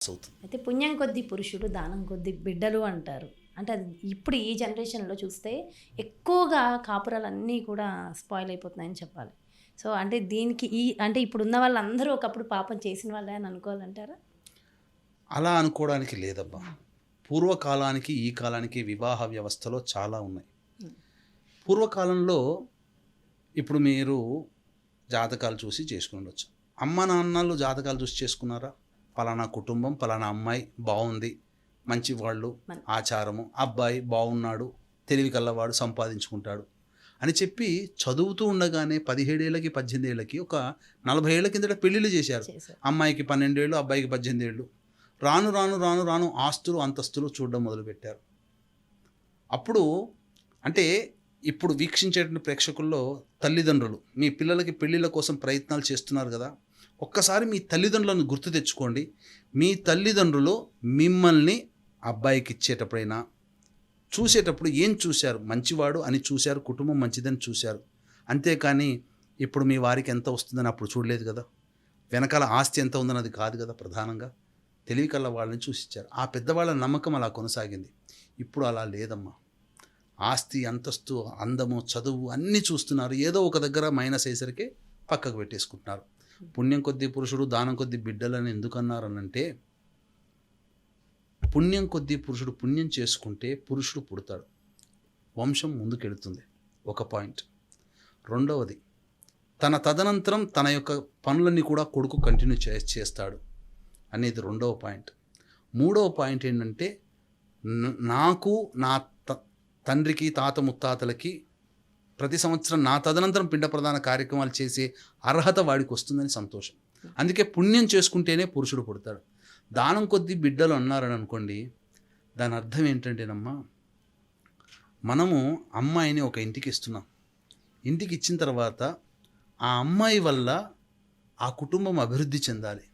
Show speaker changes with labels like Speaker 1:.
Speaker 1: అవుతుంది.
Speaker 2: అయితే పుణ్యం కొద్దీ పురుషుడు, దానం కొద్దీ బిడ్డలు అంటారు. అంటే అది ఇప్పుడు ఈ జనరేషన్‌లో చూస్తే ఎక్కువగా కాపురాలన్నీ కూడా స్పాయిల్ అయిపోతున్నాయని చెప్పాలి. సో, అంటే దీనికి అంటే ఇప్పుడున్న వాళ్ళందరూ ఒకప్పుడు పాపం చేసిన వాళ్ళే అని అనుకోవాలంటారా?
Speaker 1: అలా అనుకోవడానికి లేదబ్బా. పూర్వకాలానికి, ఈ కాలానికి వివాహ వ్యవస్థలో చాలా ఉన్నాయి.
Speaker 2: హ్మ్.
Speaker 1: పూర్వకాలంలో ఇప్పుడు మీరు జాతకాలు చూసి చేసుకునుండొచ్చు. అమ్మ నాన్నలు జాతకాలు చూసి చేసుకున్నారా? పలానా కుటుంబం, పలానా అమ్మాయి బావుంది, మంచివాళ్ళు,
Speaker 2: మన
Speaker 1: ఆచారము, అబ్బాయి బాగున్నాడు, తెలివి కల్లవాడు, సంపాదించుకుంటాడు అని చెప్పి చదువుతూ ఉండగానే 17 ఏళ్ళకి, 18 ఏళ్ళకి ఒక 40 ఏళ్ల కిందట పెళ్ళిళ్ళు చేశారు.
Speaker 2: చేశారు.
Speaker 1: అమ్మాయికి 12 ఏళ్ళు, అబ్బాయికి 18 ఏళ్ళు. రాను రాను రాను రాను ఆస్తులు, అంతస్తులు చూడడం మొదలుపెట్టారు. అప్పుడు అంటే ఇప్పుడు వీక్షించేటువంటి ప్రేక్షకుల్లో తల్లిదండ్రులు మీ పిల్లలకి పెళ్ళిళ్ళ కోసం ప్రయత్నాలు చేస్తున్నారు కదా, ఒక్కసారి మీ తల్లిదండ్రులను గుర్తు తెచ్చుకోండి. మీ తల్లిదండ్రులు మిమ్మల్ని అబ్బాయికి ఇచ్చేటప్పుడైనా చూసేటప్పుడు ఏం చూశారు? మంచివాడు అని చూశారు, కుటుంబం మంచిదని చూశారు. అంతేకాని ఇప్పుడు మీ వారికి ఎంత వస్తుందని అప్పుడు చూడలేదు కదా, వెనకాల ఆస్తి ఎంత ఉందన్నది కాదు కదా ప్రధానంగా. తెలివి కల్ల వాళ్ళని చూసిచ్చారు. ఆ పెద్దవాళ్ళ నమ్మకం అలా కొనసాగింది. ఇప్పుడు అలా లేదమ్మా. ఆస్తి, అంతస్తు, అందము, చదువు అన్నీ చూస్తున్నారు. ఏదో ఒక దగ్గర మైనస్ అయ్యేసరికి పక్కకు పెట్టేసుకుంటున్నారు. పుణ్యం కొద్దీ పురుషుడు, దానం కొద్దీ బిడ్డలని ఎందుకన్నారనంటే, పుణ్యం కొద్దీ పురుషుడు పుణ్యం చేసుకుంటే పురుషుడు పుడతాడు, వంశం ముందుకెడుతుంది. ఒక పాయింట్. రెండవది, తన తదనంతరం తన యొక్క పనులన్నీ కూడా కొడుకు కంటిన్యూ చేస్తాడు అనేది రెండవ పాయింట్. మూడవ పాయింట్ ఏంటంటే, నాకు నా తండ్రికి, తాత ముత్తాతలకి ప్రతి సంవత్సరం నా తదనంతరం పిండ ప్రధాన కార్యక్రమాలు చేసే అర్హత వాడికి వస్తుందని సంతోషం. అందుకే పుణ్యం చేసుకుంటేనే పురుషుడు పుడతాడు. దానం కొద్దీ బిడ్డలు అన్నారని అనుకోండి, దాని అర్థం ఏంటంటేనమ్మా, మనము అమ్మాయిని ఒక ఇంటికి ఇస్తున్నాం. ఇంటికి ఇచ్చిన తర్వాత ఆ అమ్మాయి వల్ల ఆ కుటుంబం అభివృద్ధి చెందాలి.